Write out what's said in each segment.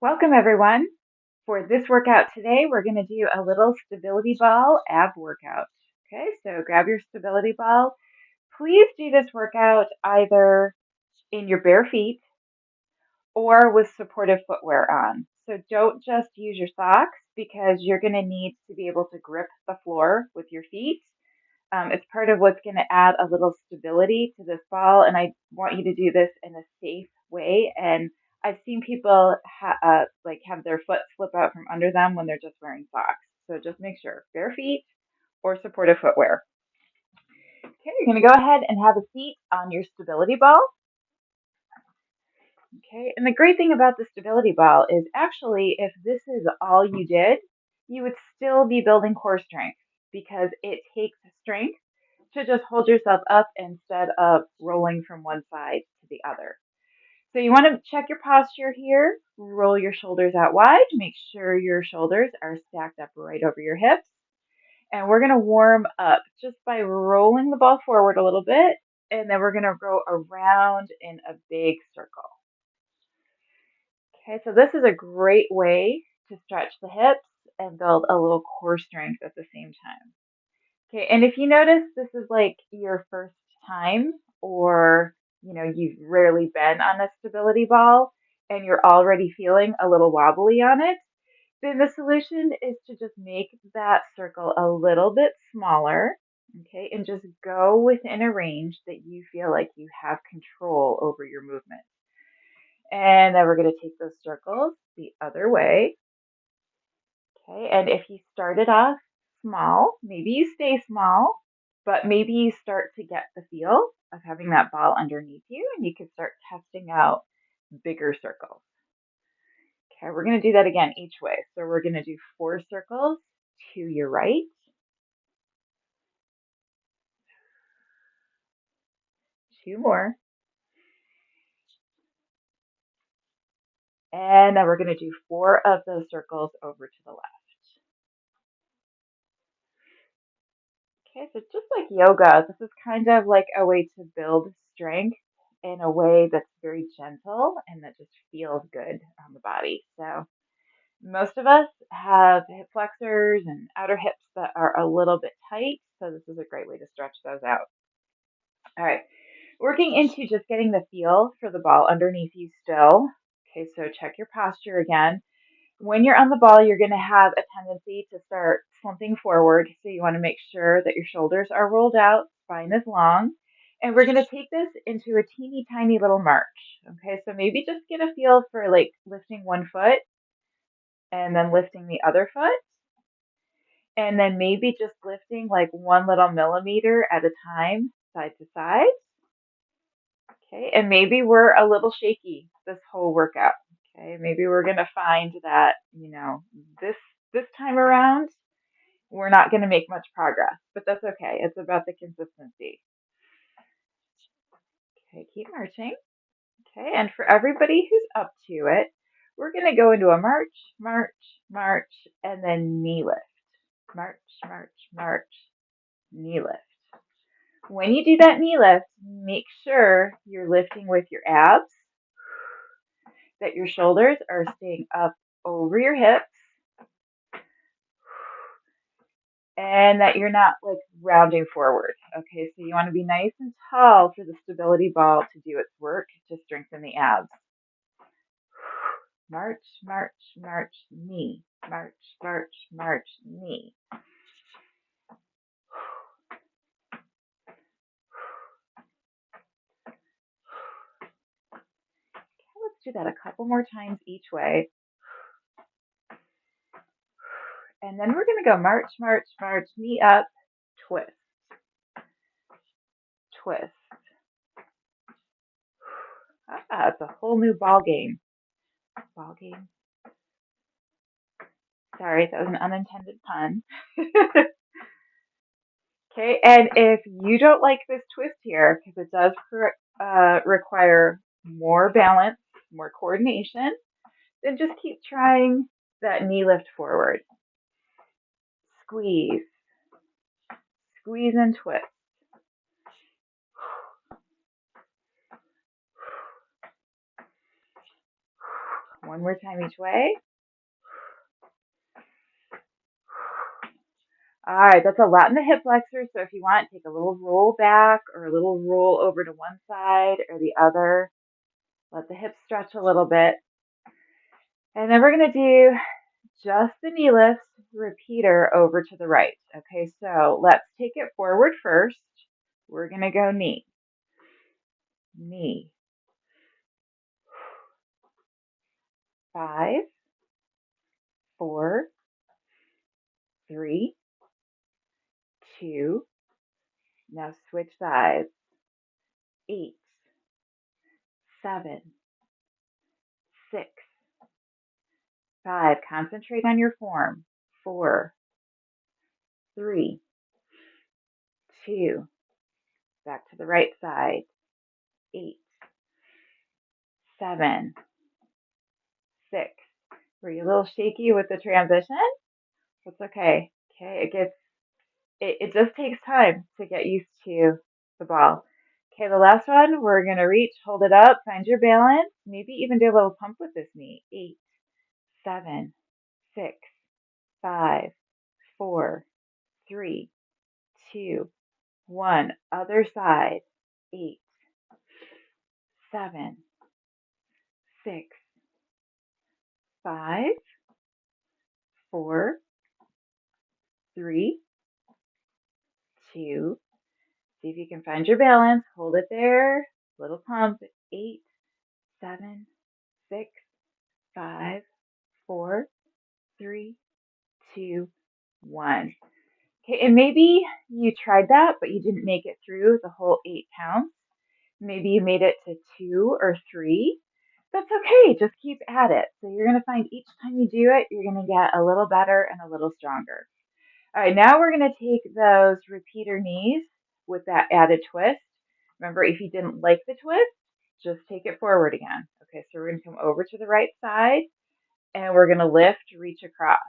Welcome everyone. For this workout today, we're going to do a little stability ball ab workout. Okay, so grab your stability ball. Please do this workout either in your bare feet or with supportive footwear on. So don't just use your socks because you're going to need to be able to grip the floor with your feet. It's part of what's going to add a little stability to this ball, and I want you to do this in a safe way. And I've seen people have their foot slip out from under them when they're just wearing socks. So just make sure bare feet or supportive footwear. Okay, you're going to go ahead and have a seat on your stability ball. Okay, and the great thing about the stability ball is actually if this is all you did, you would still be building core strength because it takes strength to just hold yourself up instead of rolling from one side to the other. So you want to check your posture here. Roll your shoulders out wide. Make sure your shoulders are stacked up right over your hips. And we're going to warm up just by rolling the ball forward a little bit. And then we're going to go around in a big circle. Okay, so this is a great way to stretch the hips and build a little core strength at the same time. Okay, and if you notice this is like your first time or you've rarely been on a stability ball and you're already feeling a little wobbly on it, then the solution is to just make that circle a little bit smaller, okay, and just go within a range that you feel like you have control over your movement. And then we're going to take those circles the other way. Okay, and if you started off small, maybe you stay small, but maybe you start to get the feel of having that ball underneath you and you can start testing out bigger circles. Okay, we're going to do that again each way. So we're going to do 4 circles to your right, 2 more, and then we're going to do 4 of those circles over to the left. Okay, so just like yoga, this is kind of like a way to build strength in a way that's very gentle and that just feels good on the body. So most of us have hip flexors and outer hips that are a little bit tight, so this is a great way to stretch those out. All right, working into just getting the feel for the ball underneath you still. Okay, so check your posture again. When you're on the ball, you're going to have a tendency to start slumping forward. So you want to make sure that your shoulders are rolled out, spine is long. And we're going to take this into a teeny tiny little march. Okay, so maybe just get a feel for like lifting one foot and then lifting the other foot. And then maybe just lifting like one little millimeter at a time, side to side. Okay, and maybe we're a little shaky this whole workout. Okay, maybe we're going to find that, this time around, we're not going to make much progress, but that's okay. It's about the consistency. Okay, keep marching. Okay, and for everybody who's up to it, we're going to go into a march, march, march, and then knee lift. March, march, march, knee lift. When you do that knee lift, make sure you're lifting with your abs, that your shoulders are staying up over your hips, and that you're not like rounding forward. Okay, so you want to be nice and tall for the stability ball to do its work to strengthen the abs. March, march, march, knee. March, march, march, knee. Okay, let's do that a couple more times each way. And then we're going to go march, march, march, knee up, twist, twist. It's a whole new ball game. Ball game. Sorry, that was an unintended pun. Okay, and if you don't like this twist here, because it does require more balance, more coordination, then just keep trying that knee lift forward. Squeeze, squeeze and twist. One more time each way. All right, that's a lot in the hip flexor. So if you want, take a little roll back or a little roll over to one side or the other. Let the hips stretch a little bit. And then we're going to do just the knee lift repeater over to the right. Okay, so let's take it forward first. We're going to go knee, knee. 5, 4, 3, 2. Now switch sides. 8, 7, 6, 5. Concentrate on your form. 4, 3, 2. Back to the right side. 8, 7, 6. Were you a little shaky with the transition? That's okay. Okay, it just takes time to get used to the ball. Okay, the last one, we're gonna reach, hold it up, find your balance, maybe even do a little pump with this knee. 8, 7, 6, 5, 4, 3, 2, 1. Other side. 8, 7, 6, 5, 4, 3, 2. See if you can find your balance. Hold it there. Little pump. 8, 7, 6, 5, 4, 3, 2, 1. Okay, and maybe you tried that, but you didn't make it through the whole 8 counts. Maybe you made it to 2 or 3. That's okay. Just keep at it. So you're going to find each time you do it, you're going to get a little better and a little stronger. All right, now we're going to take those repeater knees with that added twist. Remember, if you didn't like the twist, just take it forward again. Okay, so we're going to come over to the right side and we're going to lift, reach across.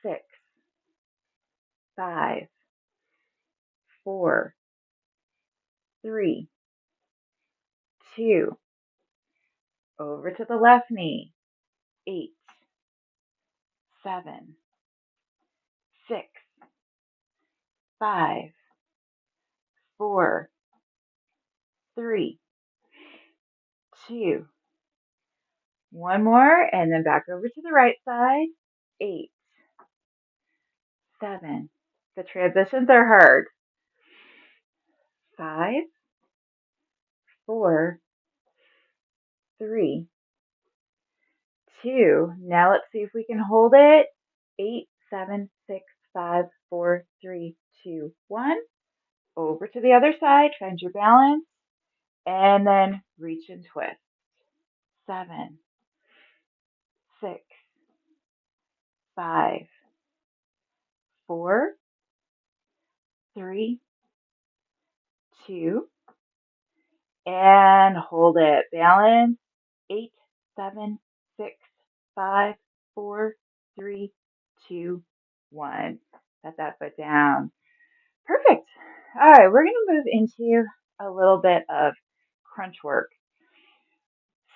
6, 5, 4, 3, 2. Over to the left knee. 8, 7, 6, 5, 4, 3, 2. One more, and then back over to the right side. 8, 7. The transitions are hard. 5, 4, 3, 2. Now let's see if we can hold it. 8, 7, 6, 5, 4, 3, 2, 1. Over to the other side. Find your balance. And then reach and twist. 7, 6, 5, 4, 3, 2, and hold it. Balance. 8, 7, 6, 5, 4, 3, 2, 1. Set that foot down. Perfect. All right, we're going to move into a little bit of crunch work.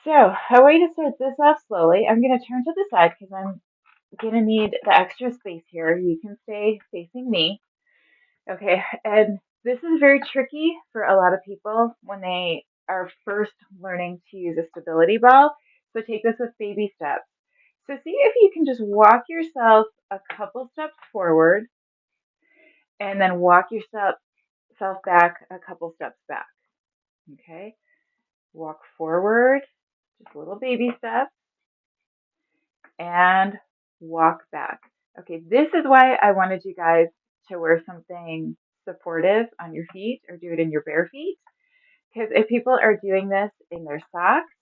So, a way to start this off slowly, I'm going to turn to the side because I'm going to need the extra space here. You can stay facing me. Okay, and this is very tricky for a lot of people when they are first learning to use a stability ball. So take this with baby steps. So see if you can just walk yourself a couple steps forward and then walk yourself back a couple steps back. Okay, walk forward, just little baby steps, and walk back. Okay, this is why I wanted you guys to wear something supportive on your feet or do it in your bare feet. Because if people are doing this in their socks,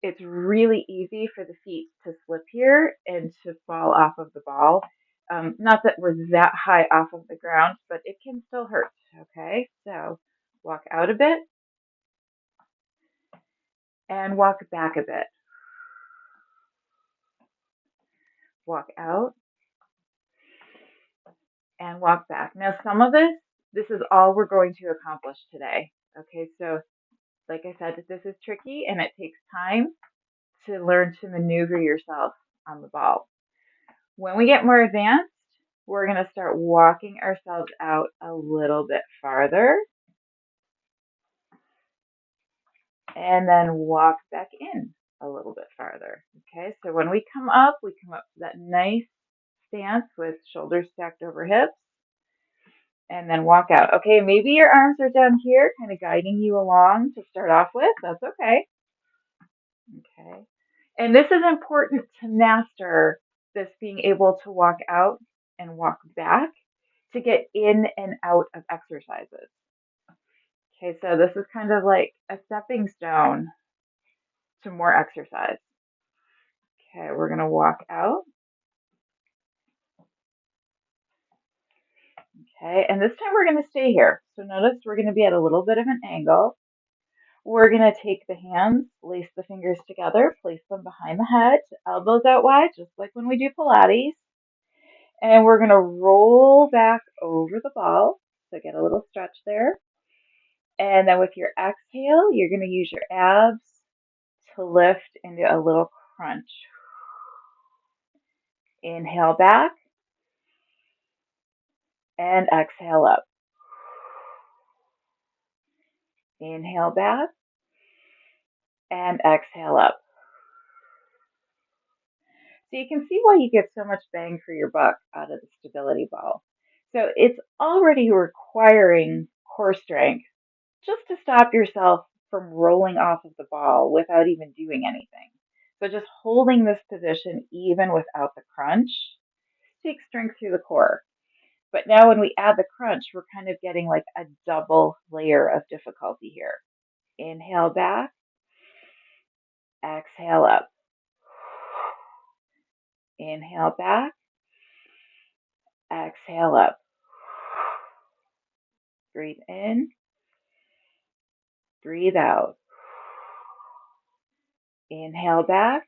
it's really easy for the feet to slip here and to fall off of the ball. Not that we're that high off of the ground, but it can still hurt. Okay, so walk out a bit and walk back a bit. Walk out and walk back. Now, some of this is all we're going to accomplish today. Okay, so Like I said, this is tricky and it takes time to learn to maneuver yourself on the ball. When we get more advanced, we're going to start walking ourselves out a little bit farther and then walk back in a little bit farther. Okay, so when we come up to that nice stance with shoulders stacked over hips and then walk out. Okay, maybe your arms are down here, kind of guiding you along to start off with. That's okay. Okay. And this is important to master this being able to walk out and walk back to get in and out of exercises. Okay, so this is kind of like a stepping stone to more exercise. Okay, we're going to walk out. Okay, and this time we're going to stay here. So notice we're going to be at a little bit of an angle. We're going to take the hands, lace the fingers together, place them behind the head, elbows out wide, just like when we do Pilates. And we're going to roll back over the ball. So get a little stretch there. And then with your exhale, you're going to use your abs to lift into a little crunch. Inhale back and exhale up. Inhale back and exhale up. So you can see why you get so much bang for your buck out of the stability ball. So it's already requiring core strength just to stop yourself from rolling off of the ball without even doing anything. So just holding this position even without the crunch takes strength through the core. But now when we add the crunch, we're kind of getting like a double layer of difficulty here. Inhale back, exhale up. Inhale back, exhale up. Breathe in, breathe out. Inhale back,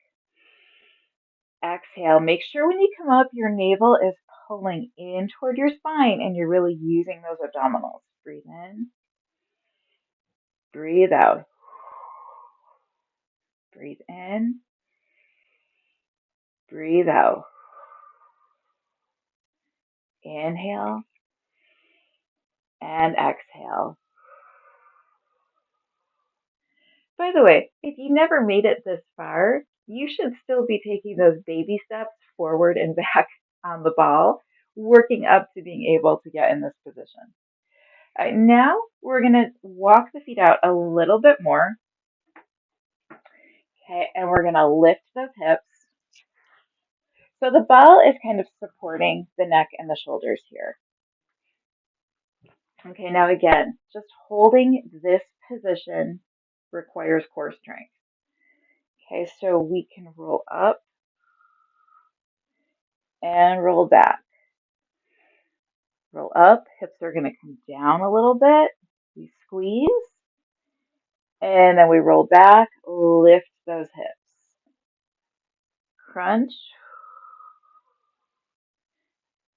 exhale. Make sure when you come up, your navel is pulling in toward your spine and you're really using those abdominals. Breathe in, breathe out. Breathe in, breathe out. Inhale and exhale. By the way, if you never made it this far, you should still be taking those baby steps forward and back on the ball, working up to being able to get in this position. All right, now we're going to walk the feet out a little bit more. Okay, and we're going to lift those hips. So the ball is kind of supporting the neck and the shoulders here. Okay, now again, just holding this position requires core strength. Okay, so we can roll up and roll back. Roll up, hips are going to come down a little bit. We squeeze, and then we roll back, lift those hips. Crunch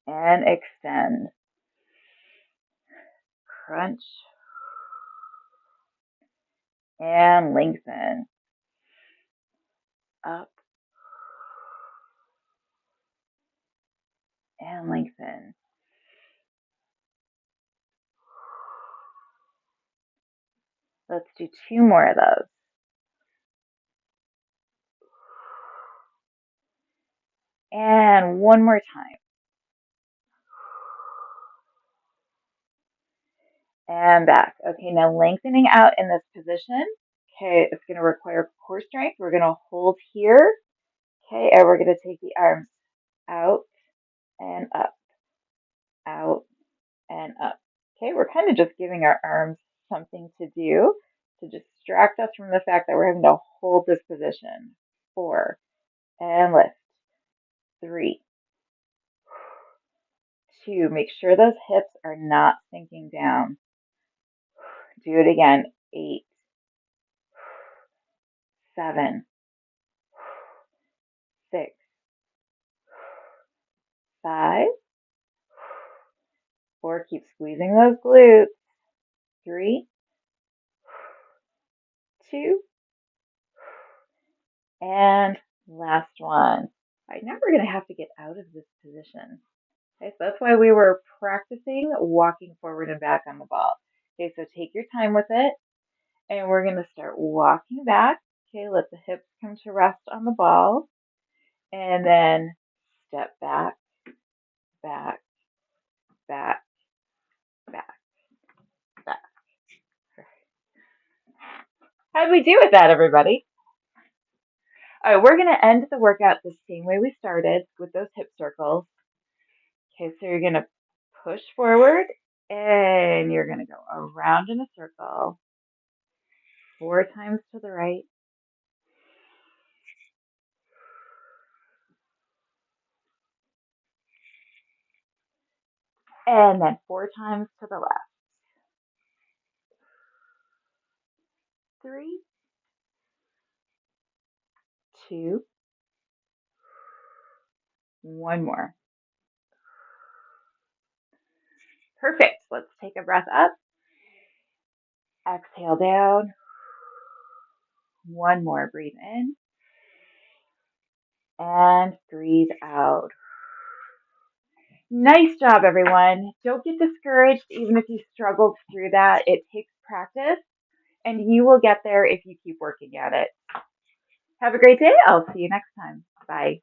and extend. Crunch and lengthen. Up and lengthen. Let's do two more of those. And one more time. And back. Okay, now lengthening out in this position. Okay, it's going to require core strength. We're going to hold here. Okay, and we're going to take the arms out and up, out and up. Okay, we're kind of just giving our arms something to do to distract us from the fact that we're having to hold this position. 4, and lift. 3, 2, make sure those hips are not sinking down. Do it again. 8, 7, 6, 5, 4, keep squeezing those glutes. 3, two, and last one. All right, now we're going to have to get out of this position. Okay, so that's why we were practicing walking forward and back on the ball. Okay, so take your time with it, and we're going to start walking back. Okay, let the hips come to rest on the ball, and then step back, back, back, back, back. How'd we do with that, everybody? All right, we're going to end the workout the same way we started with those hip circles. Okay, so you're going to push forward and you're going to go around in a circle 4 times to the right. And then 4 times to the left. 3, 2, 1 more. Perfect. Let's take a breath up. Exhale down. 1 more. Breathe in. And breathe out. Nice job, everyone. Don't get discouraged even if you struggled through that. It takes practice, and you will get there if you keep working at it. Have a great day. I'll see you next time. Bye.